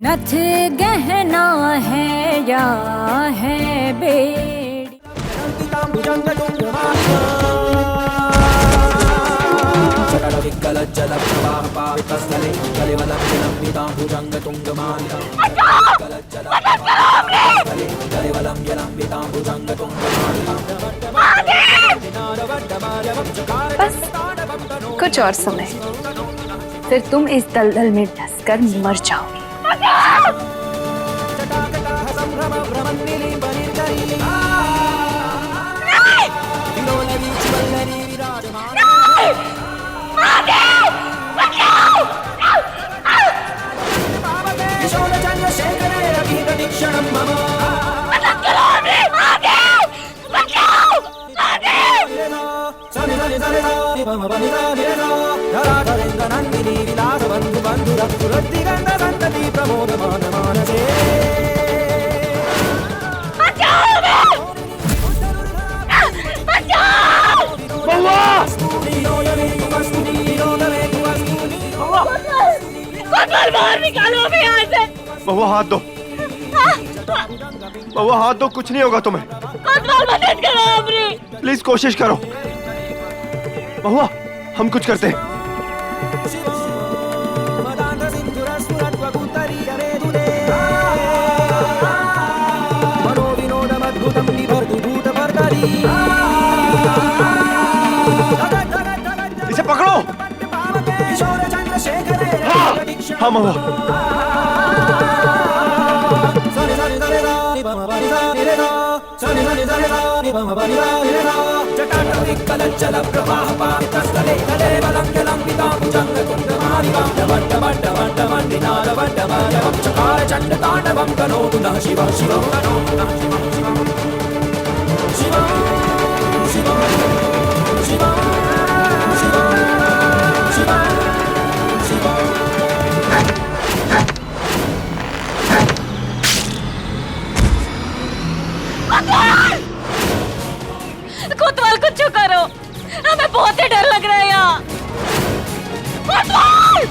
रथ गहना है या है बेड़ी। बस कुछ और समय, फिर तुम इस दलदल में धंसकर मर जाओगे। बाहर निकालो हमें यहाँ से। बहुआ हाथ दो, बहुआ हाथ दो, कुछ नहीं होगा तुम्हें। मदद करो अपनी। प्लीज कोशिश करो बहुआ, हम कुछ करते हैं। इसे पकड़ो। हाँ बहुआ। कोतवाल कुछ करो, हमें बहुत ही डर लग रहा है यहाँ। कोतवाल!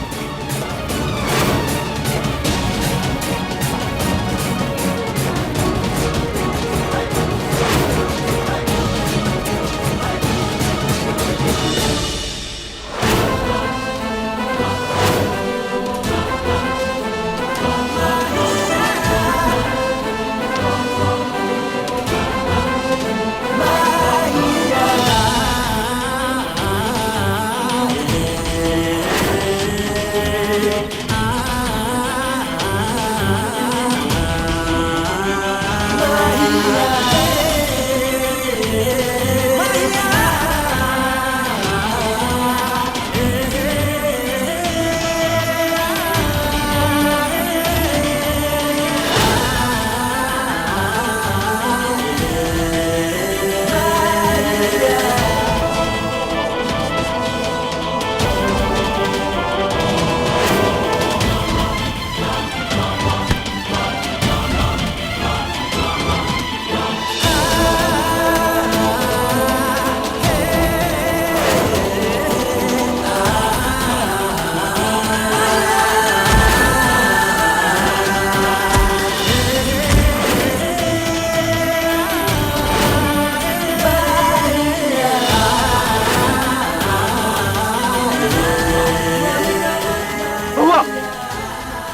बहुआ,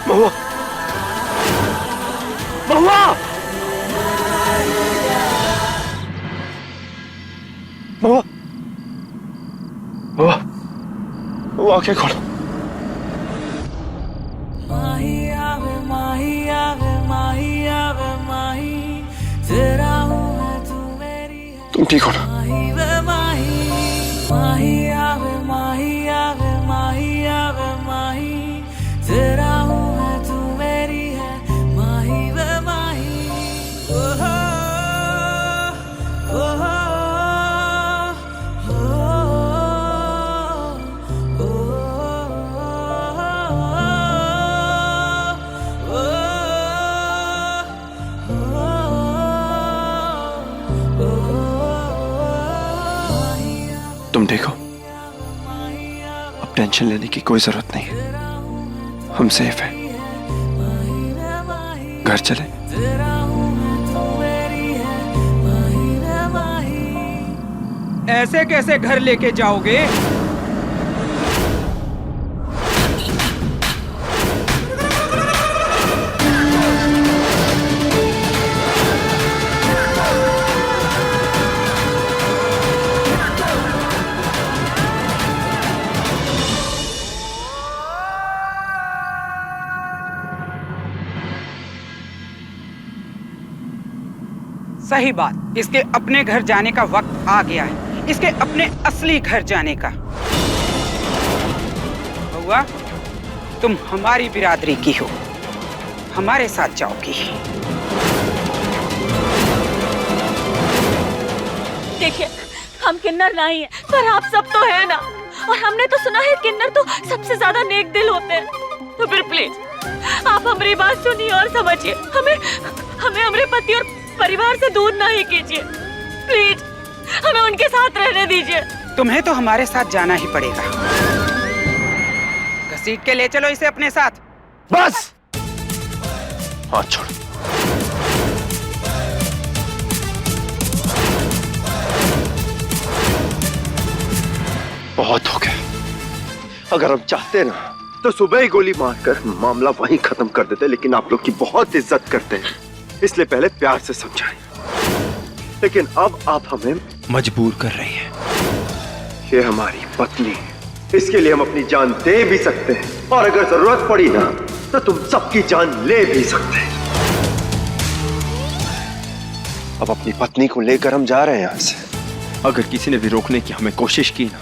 बहुआ, बहुआ, बहुआ, बहुआ, आंखें खोलो। माही आवे माही आवे माही आवे माही, तेरा हूँ मैं तू मेरी है। तुम ठीक हो ना? माही वे माही, माही आवे माही आवे माही आवे माही, तेरा हूँ मैं तू मेरी है। माही वे माही, ओह ओह तुम देखो, अब टेंशन लेने की कोई जरूरत नहीं है, हम सेफ हैं। घर चले। तेरा हूँ मैं, तू मेरी है, माही वे माही। ऐसे कैसे घर लेके जाओगे? सही बात, इसके अपने घर जाने का वक्त आ गया है, इसके अपने असली घर जाने का। बउआ, तुम हमारी बिरादरी की हो, हमारे साथ जाओगी। देखिए, हम किन्नर नहीं है, पर आप सब तो है ना। और हमने तो सुना है किन्नर तो सबसे ज्यादा नेक दिल होते हैं। तो फिर प्लीज आप हमारी बात सुनिए और समझिए। हमें हमारे पति और परिवार से दूर नहीं कीजिए। प्लीज हमें उनके साथ रहने दीजिए। तुम्हें तो हमारे साथ जाना ही पड़ेगा। घसीट के ले चलो इसे अपने साथ। बस, हाथ छोड़। बहुत हो गया। अगर हम चाहते ना तो सुबह ही गोली मारकर मामला वहीं खत्म कर देते, लेकिन आप लोग की बहुत इज्जत करते हैं, इसलिए पहले प्यार से समझाएं। लेकिन अब आप हमें मजबूर कर रही हैं। ये हमारी पत्नी है, इसके लिए हम अपनी जान दे भी सकते हैं, और अगर जरूरत पड़ी ना तो तुम सबकी जान ले भी सकते हैं। अब अपनी पत्नी को लेकर हम जा रहे हैं यहां से। अगर किसी ने भी रोकने की हमें कोशिश की ना,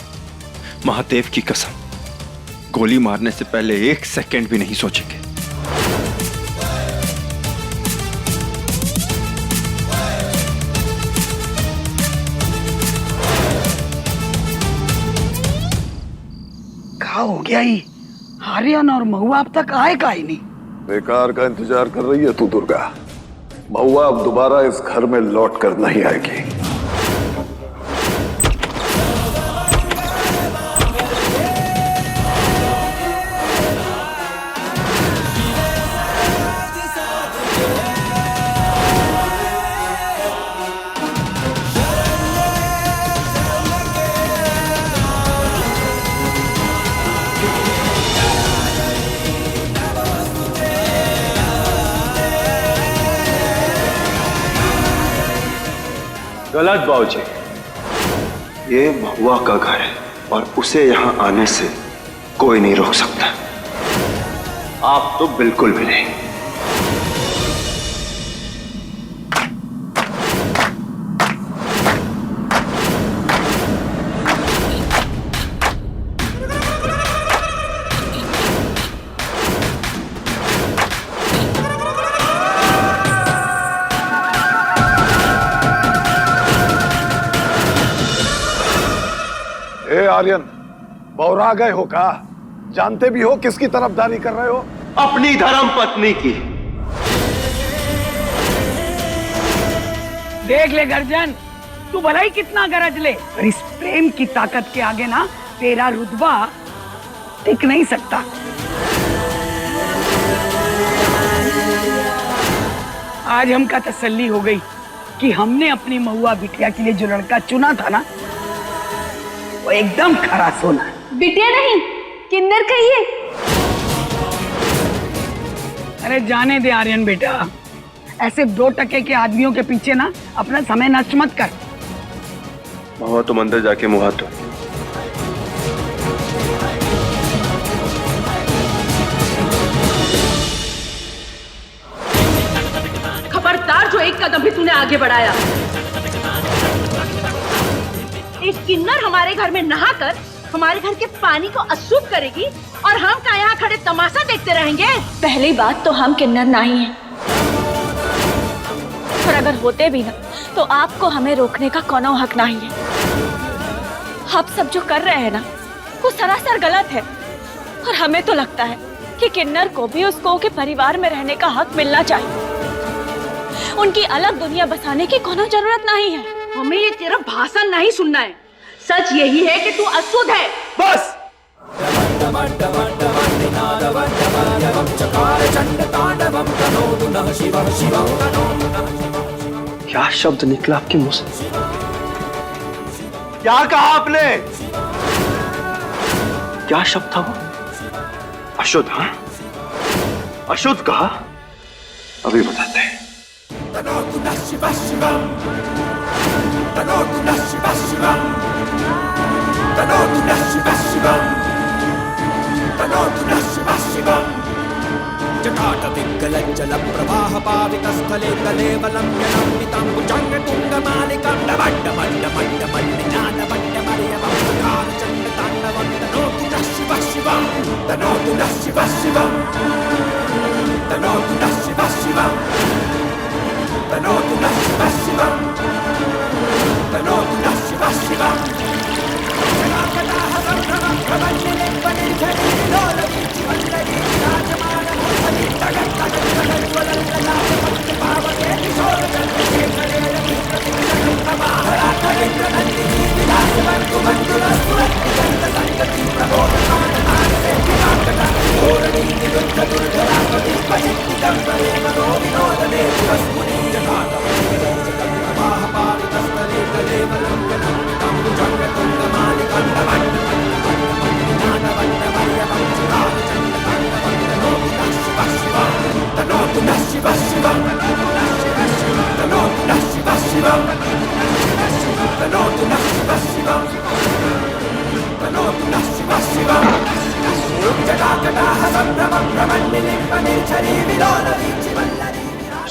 महादेव की कसम, गोली मारने से पहले 1 सेकंड भी नहीं सोचेंगे। क्या हो गया ही? आर्यन और महुआ अब तक आए का ही नहीं। बेकार का इंतजार कर रही है तू दुर्गा। महुआ अब दोबारा इस घर में लौट कर नहीं आएगी। गलत बाबूजी, ये महुआ का घर है और उसे यहाँ आने से कोई नहीं रोक सकता। आप तो बिल्कुल भी नहीं। ए आर्यन, बौरा गए हो का? जानते भी हो किसकी तरफदारी कर रहे हो? अपनी धर्म पत्नी की। देख ले गर्जन, तू भला ही कितना गरज ले, पर इस प्रेम की ताकत के आगे ना तेरा रुतबा टिक नहीं सकता। आज हमका तसल्ली हो गई कि हमने अपनी महुआ बिटिया के लिए जो लड़का चुना था ना, वो एकदम खरा सोना। बिटिया नहीं, किन्नर कहिए। अरे जाने दे आर्यन बेटा, ऐसे 2 टके के आदमियों के पीछे ना अपना समय नष्ट मत कर। महुआ, तुम अंदर जाके मुंह हाथ धो। खबरदार जो एक कदम भी तूने आगे बढ़ाया। एक किन्नर हमारे घर में नहाकर हमारे घर के पानी को अशुद्ध करेगी और हम क्या यहाँ खड़े तमाशा देखते रहेंगे? पहली बात तो हम किन्नर नहीं हैं। और अगर होते भी ना तो आपको हमें रोकने का कोनो हक नहीं है। आप सब जो कर रहे हैं ना वो सरासर गलत है, और हमें तो लगता है कि किन्नर को भी उसको के परिवार में रहने का हक मिलना चाहिए। उनकी अलग दुनिया बसाने की कोनो जरूरत नहीं है। हमें ये तेरा भाषण नहीं सुनना है। सच यही है कि तू अशुद्ध है। बस। चकार चंड तांडवम तनोतु न क्या शब्द निकला आपके मुंह से? क्या कहा आपने? क्या शब्द था वो? अशुद्ध? हाँ, अशुद्ध कहा? अभी बताते हैं। जटाटदिग्गलज्जल प्रवाह पावितस्थले कलेवलं यनमितं भुजङ्गतुङ्गमालिकां डमड्डमड्डमड्डमड्डमड्डमड्डमर्यवं कारचण्डताण्डवं तनोतु नः शिवः शिवं तनोतु नः शिवः शिवं तनोतु नः शिवः शिवं तनोतु नः शिवः शिवं तनोतु नः शिवः शिवं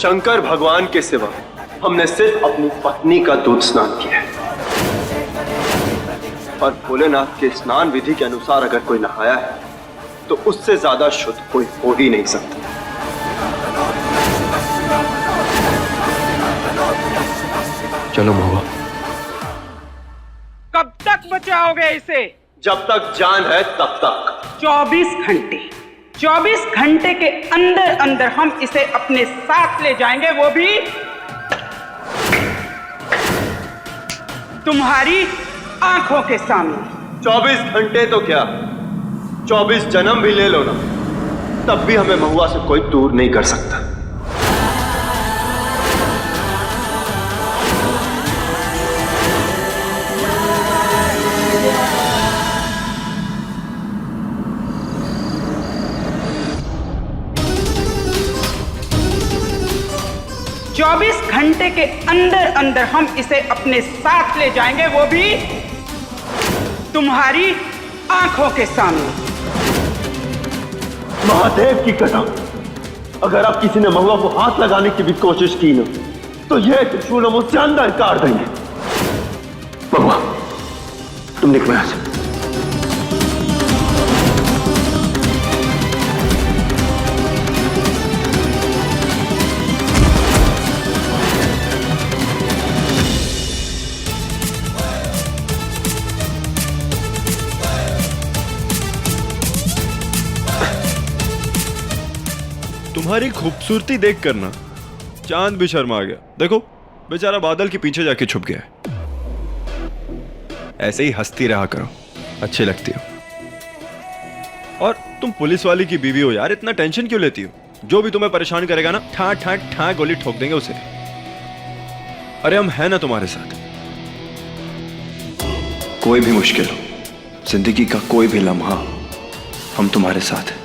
शंकर भगवान के सिवा हमने सिर्फ अपनी पत्नी का दूध स्नान किया है, और भोलेनाथ के स्नान विधि के अनुसार अगर कोई नहाया है तो उससे ज्यादा शुद्ध कोई हो ही नहीं सकता। चलो महुआ। कब तक बचाओगे इसे? जब तक जान है तब तक। 24 घंटे। 24 घंटे के अंदर अंदर हम इसे अपने साथ ले जाएंगे, वो भी तुम्हारी आंखों के सामने। 24 घंटे तो क्या, 24 जन्म भी ले लो ना, तब भी हमें महुआ से कोई दूर नहीं कर सकता। चौबीस घंटे के अंदर अंदर हम इसे अपने साथ ले जाएंगे, वो भी तुम्हारी आंखों के सामने। महादेव की कसम, अगर अब किसी ने महुआ को हाथ लगाने की भी कोशिश की ना, तो यह त्रिशूल हम उससे अंदर काट देंगे। महुआ, तुम निकलो यहां से। तुम्हारी खूबसूरती देख कर ना चांद भी शर्मा गया। देखो बेचारा बादल के पीछे जाके छुप गया है। ऐसे ही हंसती रहा करो, अच्छी लगती हो। और तुम पुलिस वाली की बीवी हो यार, इतना टेंशन क्यों लेती हो? जो भी तुम्हें परेशान करेगा ना, ठा ठा ठा गोली ठोक देंगे उसे। अरे हम हैं ना तुम्हारे साथ। कोई भी मुश्किल हो, जिंदगी का कोई भी लम्हा, हम तुम्हारे साथ हैं।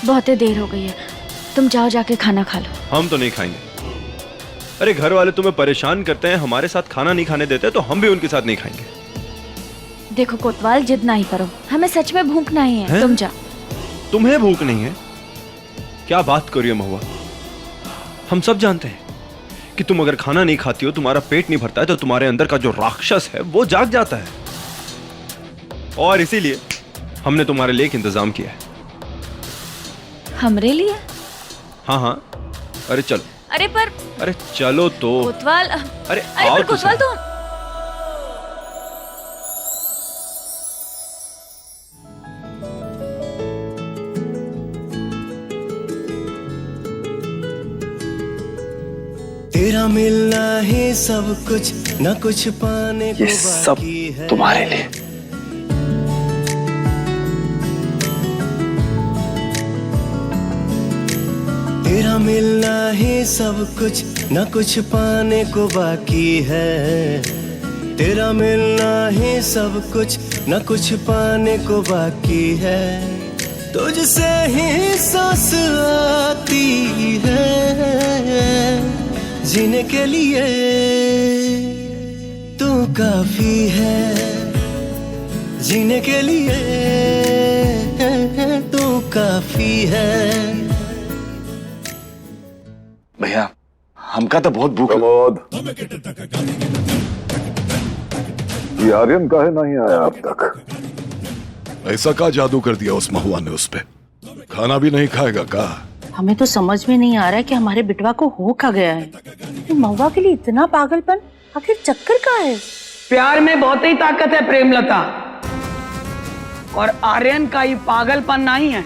बहुत देर हो गई है, तुम जाओ जाके खाना खा लो। हम तो नहीं खाएंगे। अरे घर वाले तुम्हें परेशान करते हैं, हमारे साथ खाना नहीं खाने देते, तो हम भी उनके साथ नहीं खाएंगे। देखो कोतवाल, जिद नहीं करो, हमें सच में भूख नहीं है। तुम जाओ। तुम्हें भूख नहीं है? क्या बात कर रही हो महुआ? हम सब जानते हैं कि तुम अगर खाना नहीं खाती हो, तुम्हारा पेट नहीं भरता है, तो तुम्हारे अंदर का जो राक्षस है वो जाग जाता है। और इसीलिए हमने तुम्हारे लिए एक इंतजाम किया है। हमरे लिए? हाँ हाँ, अरे चलो। अरे पर, अरे चलो तो। कोतवाल, अरे अरे आओ पर तो कोतवाल सही। तुम। तेरा मिलना ही सब कुछ, न कुछ पाने को बाकी है। तुम्हारे लिए। तेरा मिलना ही सब कुछ, न कुछ पाने को बाकी है। तेरा मिलना ही सब कुछ, न कुछ पाने को बाकी है। तुझसे ही सांस आती है, जीने के लिए तू काफी है। जीने के लिए तू काफी है। भैया हमका तो बहुत भूख प्रमोद, ये आर्यन काहे नहीं आया अब तक? ऐसा का जादू कर दिया उस महुआ ने उस पे? खाना भी नहीं खाएगा का? हमें तो समझ में नहीं आ रहा है कि हमारे बिटवा को हो क्या गया है। तो महुआ के लिए इतना पागलपन, आखिर चक्कर का है? प्यार में बहुत ही ताकत है प्रेमलता, और आर्यन का ये पागलपन नहीं है,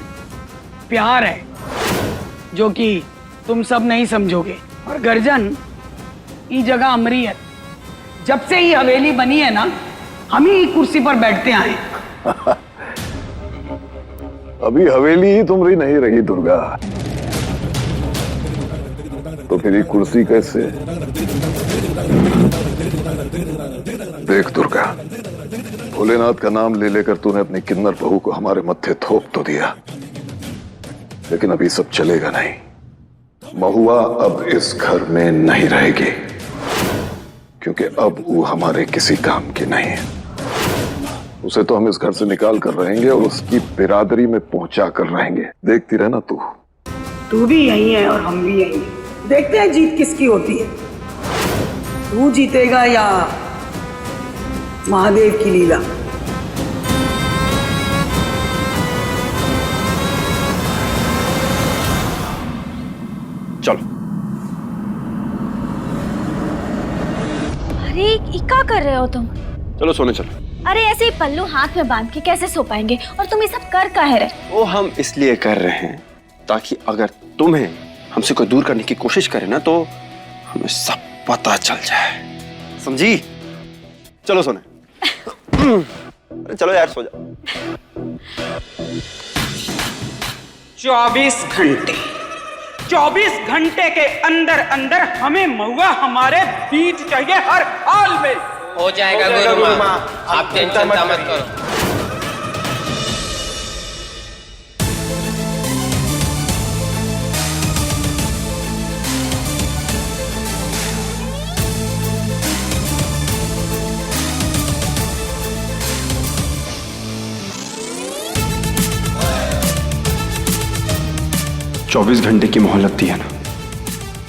प्यार है, जो कि तुम सब नहीं समझोगे। और गर्जन, ये जगह हमारी है। जब से ये हवेली बनी है ना, हम ही कुर्सी पर बैठते आए। अभी हवेली ही तुम्हारी नहीं रही दुर्गा, तो फिर ये कुर्सी कैसे? देख दुर्गा, भोलेनाथ का नाम ले लेकर तूने अपनी किन्नर बहू को हमारे मत्थे थोप तो दिया, लेकिन अभी सब चलेगा नहीं। महुआ अब इस घर में नहीं रहेगी, क्योंकि अब वो हमारे किसी काम की नहीं है। उसे तो हम इस घर से निकाल कर रहेंगे और उसकी बिरादरी में पहुंचा कर रहेंगे। देखती रहना तू। तू भी यही है और हम भी यही है। देखते हैं जीत किसकी होती है, तू जीतेगा या महादेव की लीला। चलो। अरे ये क्या कर रहे हो तुम? चलो सोने चलो। अरे ऐसे ही पल्लू हाथ में बांध के कैसे सो पाएंगे? और तुम ये सब कर काहे रहे? वो हम इसलिए कर रहे हैं ताकि अगर तुम्हें हमसे कोई दूर करने की कोशिश करे ना, तो हमें सब पता चल जाए, समझी? चलो सोने। अरे चलो यार, सो जाओ। 24 घंटे के अंदर अंदर हमें महुआ हमारे बीच चाहिए, हर हाल में। हो जाएगा गुरु माँ, आप टेंशन मत करो। चौबीस घंटे की मोहलत दी है ना,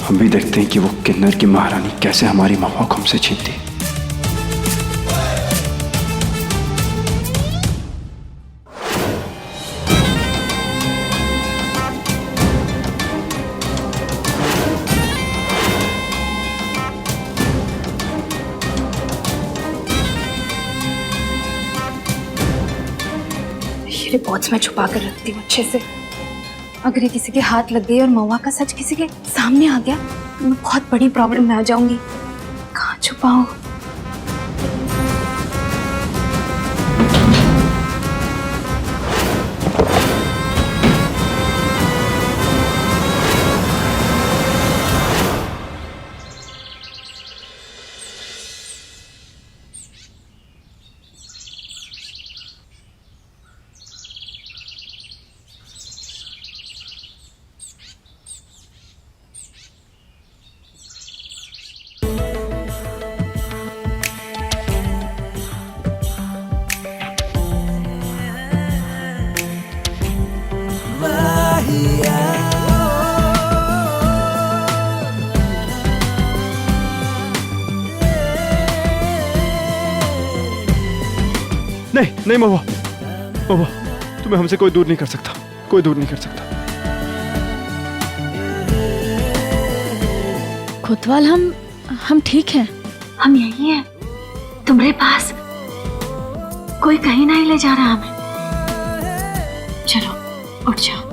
हम भी देखते हैं कि वो किन्नर की महारानी कैसे हमारी महुआ को हमसे छीनती है। ये रिपोर्ट्स मैं छुपा कर रखती हूँ अच्छे से। अगर ये किसी के हाथ लग गई और महुआ का सच किसी के सामने आ गया, तो मैं बहुत बड़ी प्रॉब्लम में आ जाऊंगी। कहाँ छुपाऊं? नहीं नहीं महुआ, महुआ तुम्हें हमसे कोई दूर नहीं कर सकता, कोई दूर नहीं कर सकता। कोतवाल, हम ठीक हैं। हम यही हैं, तुम्हारे पास। कोई कहीं नहीं ले जा रहा हमें। चलो उठ जाओ।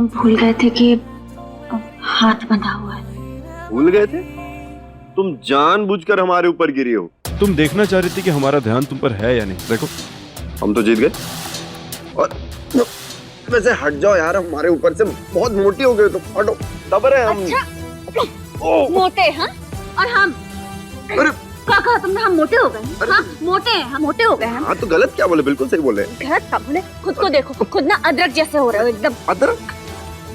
हम भूल गए थे कि हाथ बंधा हुआ है। भूल गए थे? तुम जानबूझकर हमारे ऊपर गिरी हो। तुम देखना चाह रही थी कि हमारा ध्यान तुम पर है या नहीं। देखो हम तो जीत गए। और वैसे हट जाओ यार, हमारे ऊपर से बहुत मोटी हो गए। तो हटो, दब रहे हम। अच्छा मोटे हाँ? और हम अरे क्या कहा तुमने? हम मोटे हो गए? हाँ मोटे हैं, हम मोटे हो गए हैं। हाँ तो गलत क्या बोले? बिल्कुल सही बोले। गलत क्या बोले? खुद को देखो, खुद ना अदरक जैसे हो रहे हो एकदम। अदरक?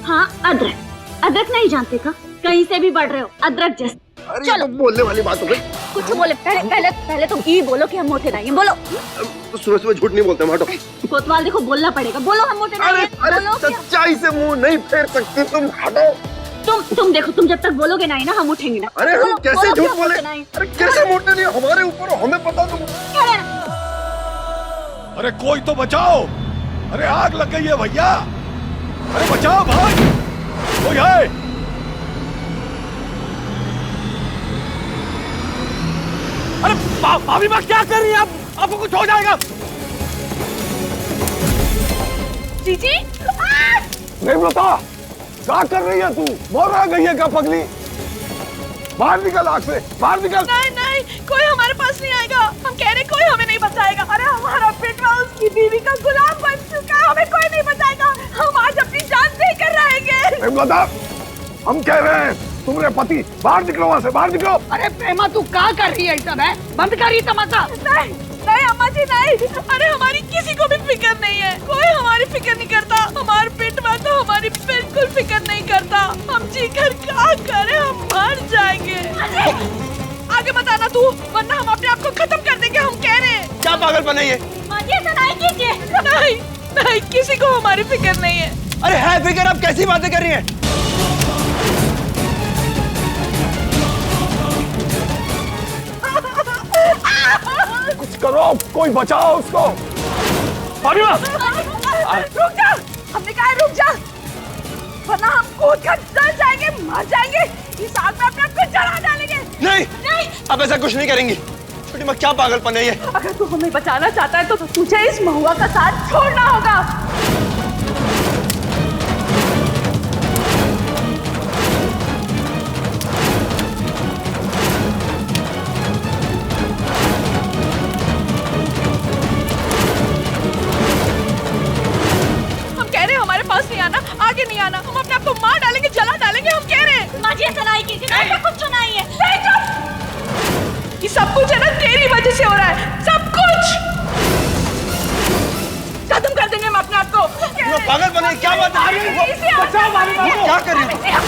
हाँ अदरक। अदरक नहीं जानते का? कहीं से भी बढ़ रहे हो अदरक जैसे। चलो बोलने वाली बात हो गई। कुछ बोले पहले तुम ये बोलो कि हम मोटे नहीं हैं। बोलो। तो सुबह सुबह झूठ नहीं बोलते। हटो। कोतवाल देखो, बोलना पड़ेगा। बोलो हम मोटे नहीं हैं। बोलो। सच्चाई से मुंह नहीं फेर सकती तुम। हटो। तुम देखो, तुम जब तक बोलोगे नहीं ना हम उठेंगे ना। अरे हम कैसे झूठ बोले? अरे कैसे मोटे नहीं? हमारे ऊपर हो, हमें पता। तुम अरे कोई तो बचाओ! अरे आग लग गई है भैया! अरे बचाओ भाई! कोई है? अरे भाभी माँ क्या कर रही है? आपको कुछ हो जाएगा। जीजी नहीं बता, क्या कर रही है तू? मर रहा गई है क्या पगली? बाहर निकल, आग से बाहर निकल। नहीं, कोई हमारे पास नहीं आएगा। हम कह रहे कोई हमें नहीं बचाएगा। अरे हमारा बेटा उसकी बीवी का गुलाम बन चुका है, हमें कोई नहीं बचाएगा। हम आज अपनी जान देकर रहेंगे। नहीं बता, हम कह रहे हैं तुम्हारे पति बाहर निकलो, वहाँ से बाहर निकलो। अरे प्रेमा तू क्या कर रही है? सब है बंद कर रही तमाशा। नहीं अम्मा जी नहीं। अरे हमारी किसी को भी फिक्र नहीं है, कोई हमारी फिक्र नहीं करता। हमारे पेटवा तो हमारी बिल्कुल फिक्र नहीं करता। हम जी कर क्या करें? हम मर जाएंगे। आगे बताना तू, वरना हम अपने आप को खत्म कर देंगे। हम कह रहे हैं। क्या पागलपन है ये? नहीं किसी को हमारी फिक्र नहीं है। अरे है फिक्र, आप कैसी बातें कर रही हैं? कुछ करो, कोई बचाओ उसको। रुक जा, हमने कहा रुक जा, वरना हम कूद कर जल जाएंगे, मर जाएंगे। इस आग में अपने आप को जला डालेंगे। नहीं, आप ऐसा कुछ नहीं करेंगी। छोटी माँ क्या पागलपन है ये? अगर तू हमें बचाना चाहता है तो तुझे इस महुआ का साथ छोड़ना होगा। आगे नहीं आना, हम अपने आप को मार डालेंगे, जला डालेंगे। हम कह रहे हैं माँ जी ऐसा नहीं कीजिए, ऐसा कुछ नहीं है। ये सब कुछ है ना तेरी वजह से हो रहा है, सब कुछ खत्म कर देंगे हम अपने आप को। पागल बने, क्या बात है? बचाओ भाभी माँ को। क्या कर रही हो?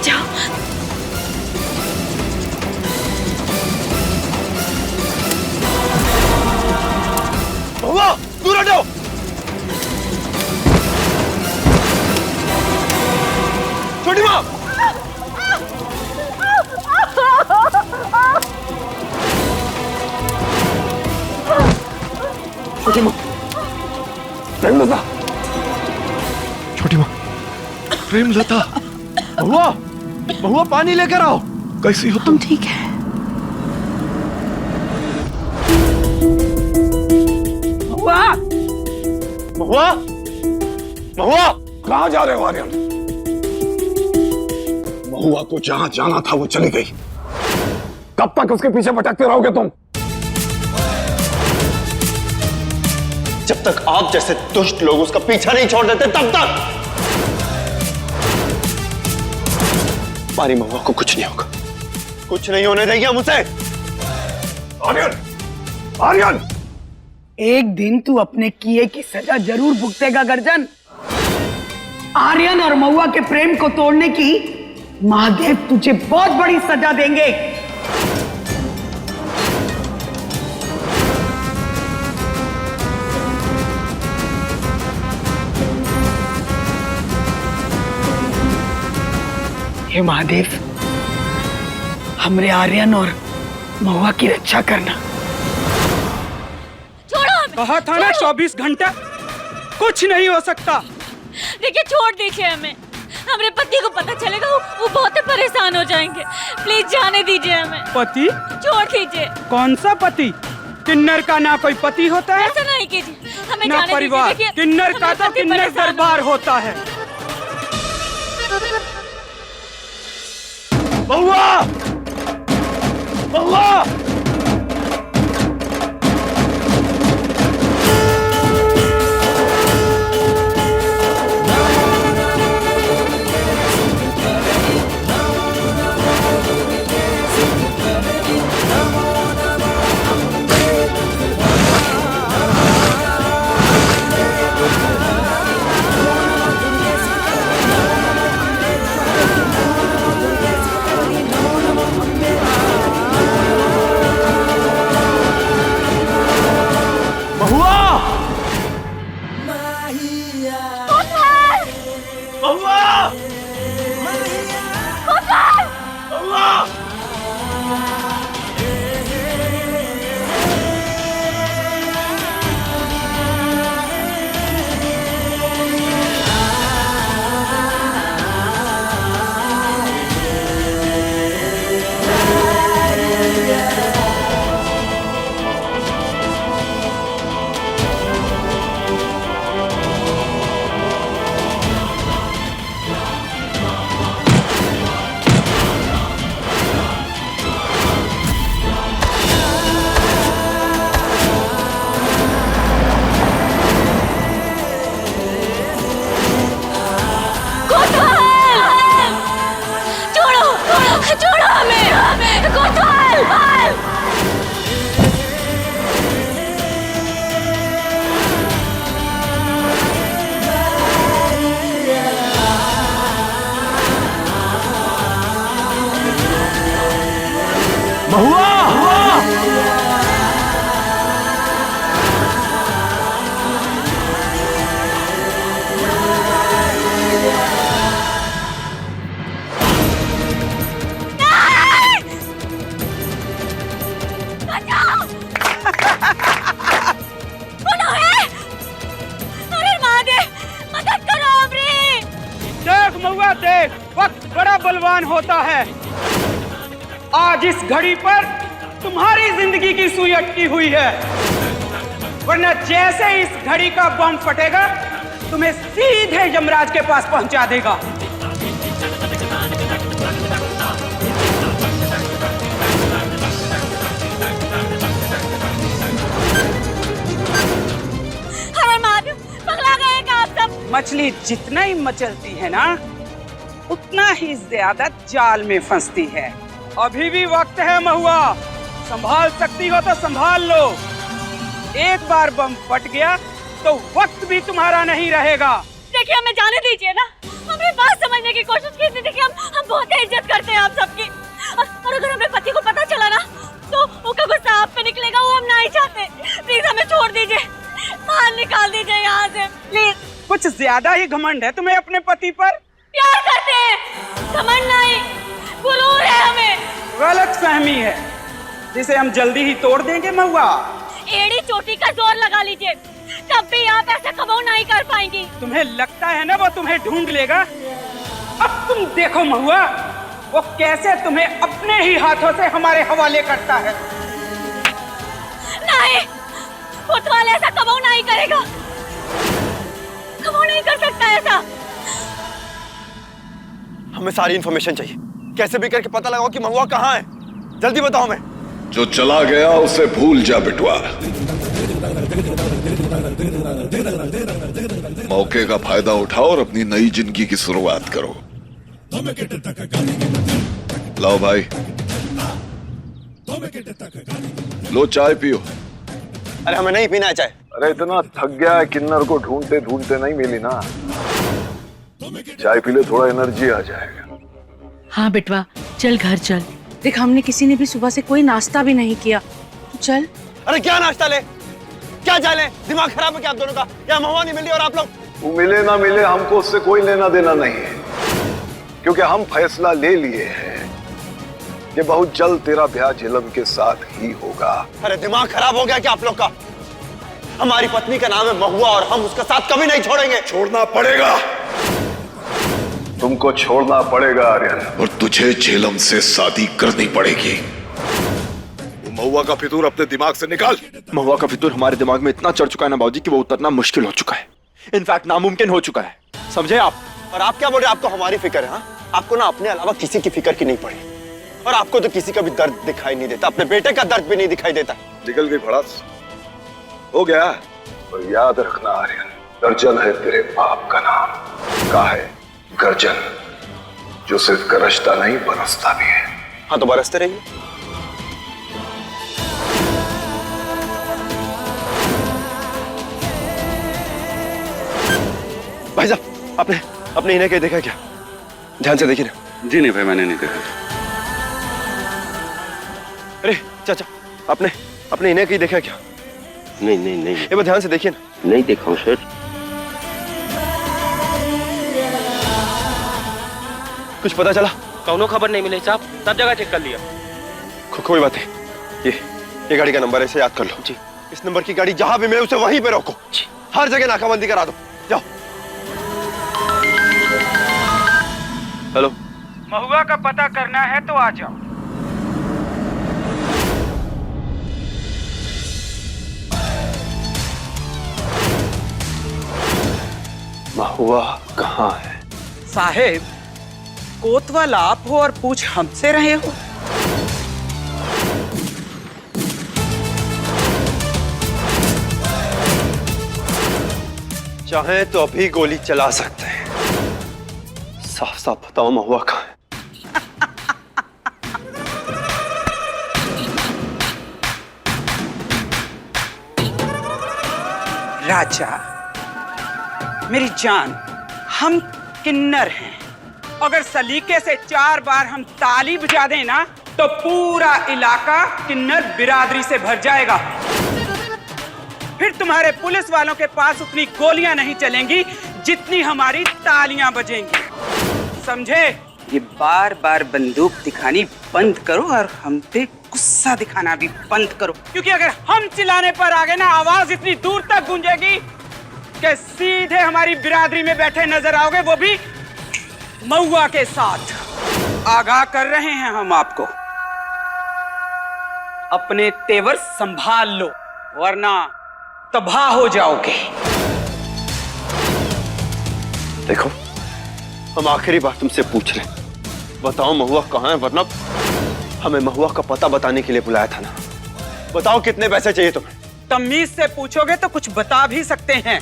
जाओ। दूर हटो। छोटी माँ, छोटी माँ, प्रेमलता, छोटी माँ, प्रेमलता, बहुआ पानी लेकर आओ। कैसी हो तुम? ठीक है। महुआ, कहाँ जा रहे हो आर्यन? महुआ को जहाँ जाना था वो चली गई। कब तक उसके पीछे भटकते रहोगे तुम? जब तक आप जैसे दुष्ट लोग उसका पीछा नहीं छोड़ देते तब तक। हमारी महुआ को कुछ नहीं होगा, कुछ नहीं होने देंगे हम उसे। आर्यन, आर्यन, एक दिन तू अपने किए की सजा जरूर भुगतेगा गर्जन। आर्यन और महुआ के प्रेम को तोड़ने की महादेव तुझे बहुत बड़ी सजा देंगे। हे महादेव, हमरे आर्यन और महुआ की रक्षा करना। कहा था ना 24 घंटा, कुछ नहीं हो सकता। देखिए छोड़ दीजिए हमें, हमारे पति को पता चलेगा वो बहुत परेशान हो जाएंगे। प्लीज जाने दीजिए हमें। पति? छोड़ दीजिए। कौन सा पति? किन्नर का ना कोई पति होता है ऐसा नहीं कीजिए, हमें ना जाने परिवार। दीजिए। किन्नर का तो किन्नर दरबार होता है। महुआ! महुआ! देख, वक्त बड़ा बलवान होता है। आज इस घड़ी पर तुम्हारी जिंदगी की सुई अटकी हुई है, वरना जैसे इस घड़ी का बम फटेगा तुम्हें सीधे यमराज के पास पहुंचा देगा। मछली जितना ही मचलती है ना, उतना ही ज्यादा जाल में फंसती है। अभी भी वक्त है महुआ, संभाल सकती हो तो संभाल लो। एक बार बम फट गया तो वक्त भी तुम्हारा नहीं रहेगा। देखिए हमें जाने दीजिए ना, हमने बात समझने की कोशिश की थी। देखिए हम बहुत इज्जत करते हैं आप सबकी, और अगर हमें पति को पता चला ना तो उनका गुस्सा आप पे निकलेगा, वो हम नहीं चाहते। प्लीज हमें छोड़ दीजिए, बाहर निकाल दीजिए यहाँ से प्लीज। कुछ ज्यादा ही घमंड है तुम्हें अपने पति पर। प्यार करते हैं, घमंड नहीं, गुरूर है हमें। गलत फहमी है जिसे हम जल्दी ही तोड़ देंगे महुआ। एड़ी चोटी का जोर लगा लीजिए, तब भी आप ऐसा कबूल नहीं कर पाएंगी। तुम्हें लगता है ना वो तुम्हें ढूंढ लेगा? अब तुम देखो महुआ, वो कैसे तुम्हें अपने ही हाथों से हमारे हवाले करता है। नहीं, कोतवाल ऐसा कबूल नहीं करेगा, कबूल नहीं कर सकता ऐसा। हमें सारी इन्फॉर्मेशन चाहिए, कैसे भी करके पता लगाओ कि महुआ कहाँ है। जल्दी बताओ हमें। जो चला गया उसे भूल जा बिटवा, मौके का फायदा उठाओ और अपनी नई जिंदगी की शुरुआत करो। लाओ भाई, लो चाय पियो। अरे हमें नहीं पीना है चाय। अरे इतना थक गया है, किन्नर को ढूंढते ढूंढते नहीं मिली ना। चाय पी ले, थोड़ा एनर्जी आ जाएगा। हाँ बिटवा, चल घर चल। देख हमने किसी ने भी सुबह से कोई नाश्ता भी नहीं किया, तो चल। अरे क्या नाश्ता ले, क्या चाय ले? दिमाग खराब है क्या आप दोनों का? क्या महुआ नहीं मिली और आप लोग? वो मिले ना मिले हमको उससे कोई लेना देना नहीं है, क्योंकि हम फैसला ले लिए हैं कि बहुत जल्द तेरा ब्याह झेलम के साथ ही होगा। अरे दिमाग खराब हो गया क्या आप लोग का? हमारी पत्नी का नाम है महुआ और हम उसका साथ कभी नहीं छोड़ेंगे। छोड़ना पड़ेगा, तुमको छोड़ना पड़ेगा आर्यन, और तुझे झेलम से शादी करनी पड़ेगी। तो महुआ का फितूर अपने दिमाग से निकाल। महुआ का फितूर हमारे दिमाग में इतना चढ़ चुका है ना बाबूजी कि वो उतरना मुश्किल हो चुका है, इनफैक्ट नामुमकिन हो चुका है, समझे आप? और आप क्या बोल रहे हैं? आपको हमारी फिक्र है? हाँ, आपको ना अपने अलावा किसी की फिक्र की नहीं पड़ी, और आपको तो किसी का भी दर्द दिखाई नहीं देता, अपने बेटे का दर्द भी नहीं दिखाई देता। निकल गई भड़ास, हो गया। और याद रखना आर्यन, गर्जन है तेरे बाप का नाम, का है गर्जन, जो सिर्फ गरजता नहीं बरसता भी है। हाँ तो बरसते रहिए। भाई साहब, आपने इन्हें क्या देखा क्या? ध्यान से देखिए ना। जी नहीं भाई, मैंने नहीं देखा। अरे चाचा, आपने इन्हें कहीं देखा क्या? नहीं नहीं नहीं, एक बार ध्यान से देखिए ना। नहीं देखा हूँ सर। कुछ पता चला? कौनो खबर नहीं मिली साहब, सब जगह चेक कर लिया। कोई बात नहीं, ये गाड़ी का नंबर है, इसे याद कर लो जी। इस नंबर की गाड़ी जहां भी मिले उसे वहीं पे रोको, हर जगह नाकाबंदी करा दो। जाओ। हेलो, महुआ का पता करना है तो आ जाओ। महुआ कहाँ है? साहेब, कोतवाल आप हो और पूछ हमसे रहे हो? चाहे तो अभी गोली चला सकते हैं। साफ साफ बताओ महुआ कहाँ है? राजा, मेरी जान, हम किन्नर हैं। अगर सलीके से 4 बार हम ताली बजा दें ना, तो पूरा इलाका किन्नर बिरादरी से भर जाएगा। फिर तुम्हारे पुलिस वालों के पास उतनी गोलियां नहीं चलेंगी जितनी हमारी तालियां बजेंगी, समझे? ये बार बार बंदूक दिखानी बंद करो और हम पे गुस्सा दिखाना भी बंद करो, क्योंकि अगर हम चिल्लाने पर आ गए ना, आवाज इतनी दूर तक गूंजेगी कि सीधे हमारी बिरादरी में बैठे नजर आओगे, वो भी महुआ के साथ। आगाह कर रहे हैं हम आपको, अपने तेवर संभाल लो वरना तबाह हो जाओगे। देखो, हम आखिरी बार तुमसे पूछ रहे हैं, बताओ महुआ कहाँ है, वरना हमें महुआ का पता बताने के लिए बुलाया था ना। बताओ कितने पैसे चाहिए तुम्हें? तमीज से पूछोगे तो कुछ बता भी सकते हैं।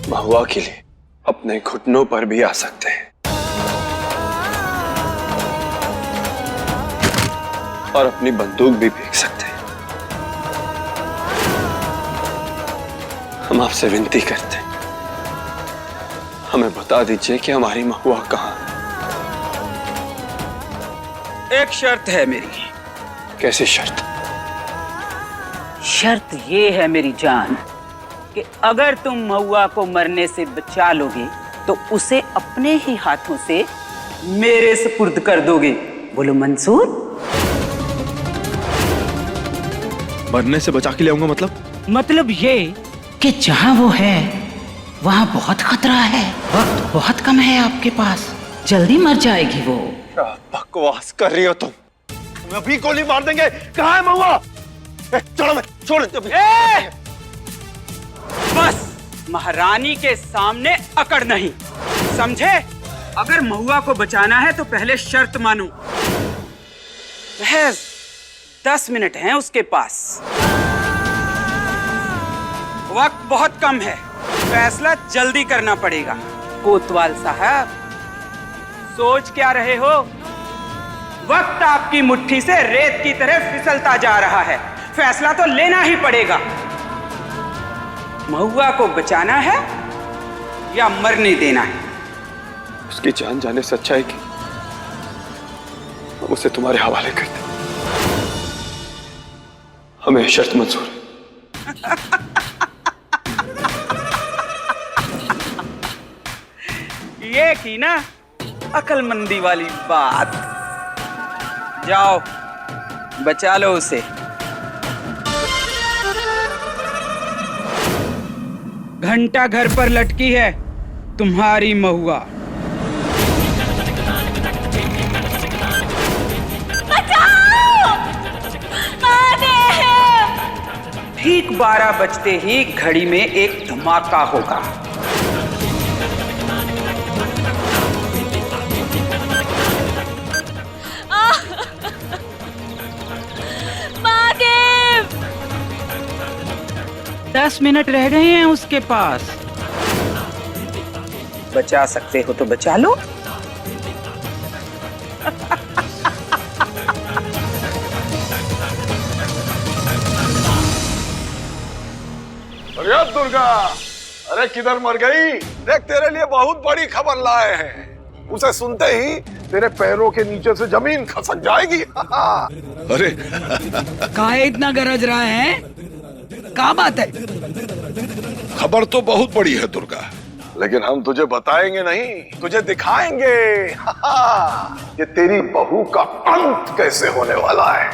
महुआ के लिए अपने घुटनों पर भी आ सकते हैं और अपनी बंदूक भी फेंक सकते हैं। हम आपसे विनती करते हैं, हमें बता दीजिए कि हमारी महुआ कहाँ है। एक शर्त है मेरी। कैसी शर्त? शर्त ये है मेरी जान कि अगर तुम महुआ को मरने से बचा लोगे तो उसे अपने ही हाथों से मेरे सुपुर्द कर दोगे। बोलो मंसूर? मरने से बचा के ले आऊंगा मतलब ये कि जहाँ वो है वहाँ बहुत खतरा है, वक्त बहुत कम है आपके पास, जल्दी मर जाएगी वो। क्या बकवास कर रही हो तुम? हम अभी गोली मार देंगे। कहाँ है महुआ? चलो, मैं छोड़ दो। बस महारानी के सामने अकड़ नहीं, समझे? अगर महुआ को बचाना है तो पहले शर्त मानो। 10 मिनट हैं उसके पास, वक्त बहुत कम है, फैसला जल्दी करना पड़ेगा। कोतवाल साहब, सोच क्या रहे हो? वक्त आपकी मुट्ठी से रेत की तरह फिसलता जा रहा है, फैसला तो लेना ही पड़ेगा। महुआ को बचाना है या मरने देना है? उसकी जान जाने से अच्छा है कि हम उसे तुम्हारे हवाले कर दें। हमें शर्त मंजूर है। ये की ना अकलमंदी वाली बात। जाओ, बचा लो उसे। घंटा घर पर लटकी है तुम्हारी महुआ। ठीक 12 बजते ही घड़ी में एक धमाका होगा। महादेव! 10 मिनट रह गए हैं उसके पास। बचा सकते हो तो बचा लो। अरे दुर्गा, अरे किधर मर गई? देख तेरे लिए बहुत बड़ी खबर लाए हैं। उसे सुनते ही तेरे पैरों के नीचे से जमीन खसक जाएगी। अरे काहे इतना गरज रहा है? क्या बात है? खबर तो बहुत बड़ी है दुर्गा, लेकिन हम तुझे बताएंगे नहीं, तुझे दिखाएंगे कि तेरी बहू का अंत कैसे होने वाला है।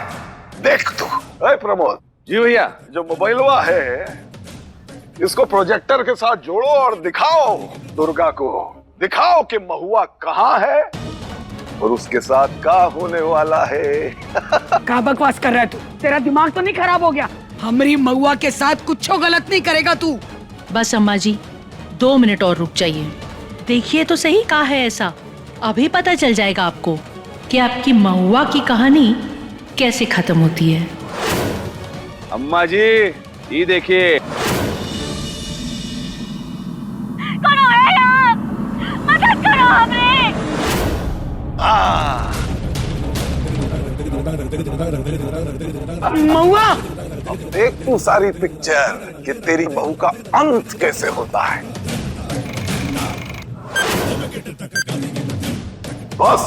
देख तू। अरे प्रमोद जी भैया, जो मोबाइलवा है इसको प्रोजेक्टर के साथ जोड़ो और दिखाओ दुर्गा को, दिखाओ कि महुआ कहाँ है और उसके साथ क्या होने वाला है। क्या बकवास कर रहा है तू? तेरा दिमाग तो नहीं खराब हो गया? हमारी महुआ के साथ कुछ गलत नहीं करेगा तू। बस अम्मा जी 2 मिनट और रुक जाइए, देखिए तो सही कहा है ऐसा। अभी पता चल जाएगा आपको कि आपकी महुआ की कहानी कैसे खत्म होती है। अम्मा जी ये देखिए, कौन है आप? मदद करो हमें। महुआ, अब देख तू सारी पिक्चर कि तेरी बहू का अंत कैसे होता है। बस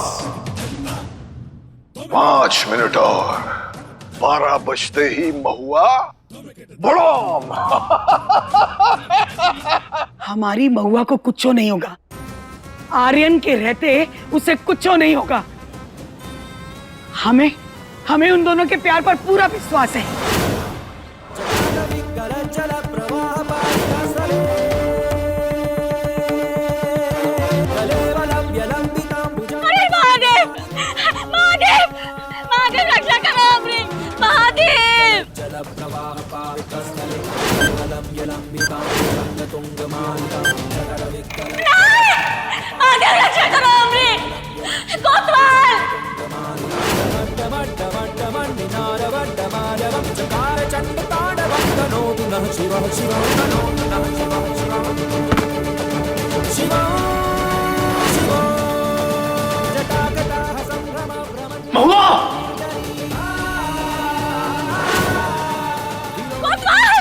5 मिनट और, 12 बजते ही महुआ बड़ोम। हमारी महुआ को कुछ नहीं होगा। आर्यन के रहते उसे कुछ नहीं होगा। हमें उन दोनों के प्यार पर पूरा विश्वास है। अरे महादेव! महादेव! महादेव रक्षा करो हमें! महादेव! महादेव रक्षा करो हमें! कोतवाल! महुआ! कोतवाल!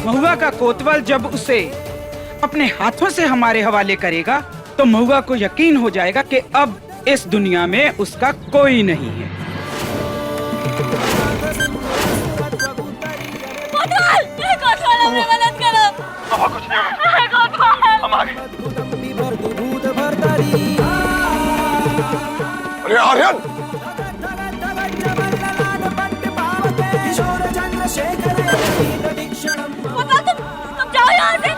महुआ का कोतवाल जब उसे अपने हाथों से हमारे हवाले करेगा तो महुआ को यकीन हो जाएगा कि अब इस दुनिया में उसका कोई नहीं है। कोतवाल! कोतवाल हमें मदद करो! कुछ नहीं होगा, कोतवाल! हम आ गए। अरे आर्यन! कोतवाल तुम जाओ यहाँ से!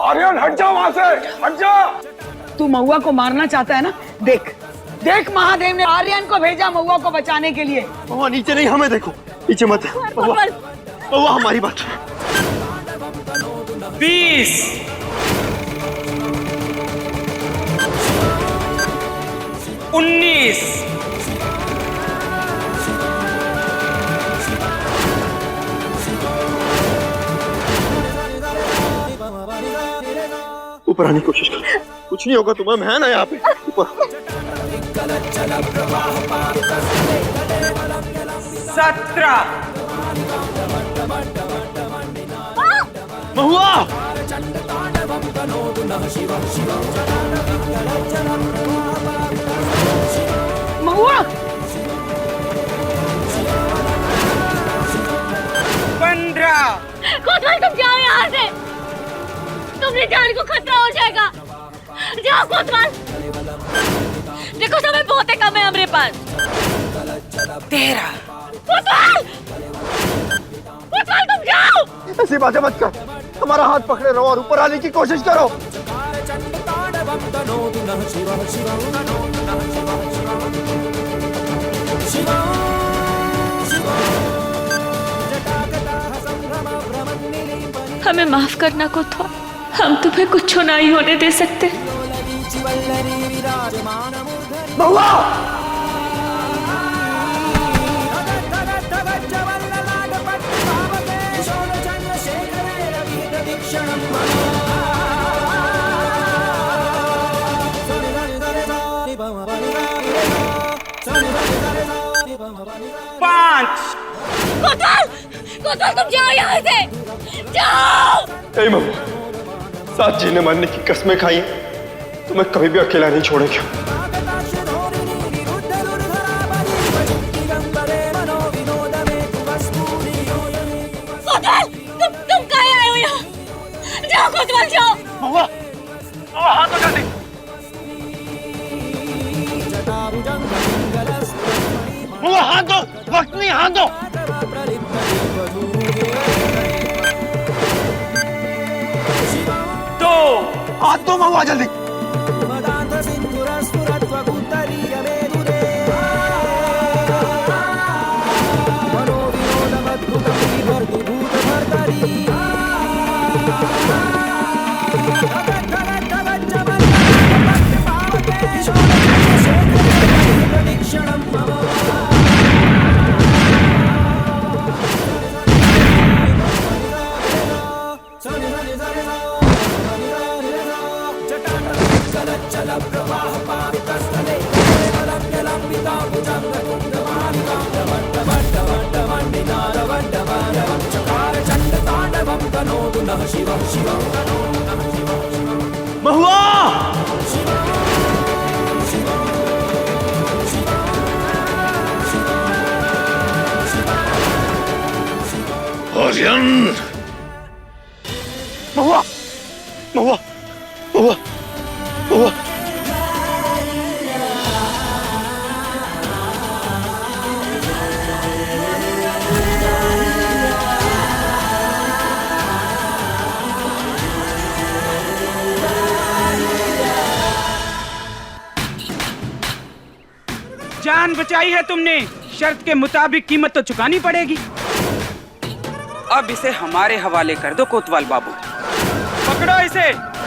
आर्यन हट जाओ वहां से, हट जा। तू महुआ को मारना चाहता है ना? देख देख, महादेव ने आर्यन को भेजा महुआ को बचाने के लिए। महुआ नीचे नहीं, हमें देखो, नीचे मत। महुआ हमारी बात। 20 19 ऊपर आने की कोशिश कर, कुछ नहीं होगा तुम्हें, मैं है ना यहाँ पे। ऊपर 17 महुआ! महुआ! कोतवाल तुम जाओ यहाँ से, तुम्हारी जान को खतरा हो जाएगा। जाओ कोतवाल। देखो समय बहुत कम है हमारे पास। तेरा कोतवाल, कोतवाल तुम जाओ। ऐसी बातें मत कर, हमारा हाथ पकड़े रहो और ऊपर आने की कोशिश करो। हमें माफ करना कोतवाल, हम तुम्हें कुछ नहीं होने दे सकते। महुआ! पांच। कोतवाल, कोतवाल तुम जाओ यहाँ से, जाओ। नहीं महुआ, साथ जीने मरने की कसमें खाई, तुम्हें कभी भी अकेला नहीं छोड़ेंगे। कोतवाल, तुम कहाँ आए हो यहाँ? जाओ कोतवाल जाओ। महुआ, महुआ हाथ उठा दे। महुआ हाथ दो, वक्त नहीं, हाथ दो। दो। हाथ दो महुआ जल्दी। महुआ! आर्यन! महुआ! महुआ! महुआ! महुआ! जान बचाई है तुमने, शर्त के मुताबिक कीमत तो चुकानी पड़ेगी। अब इसे हमारे हवाले कर दो कोतवाल बाबू। पकड़ो इसे।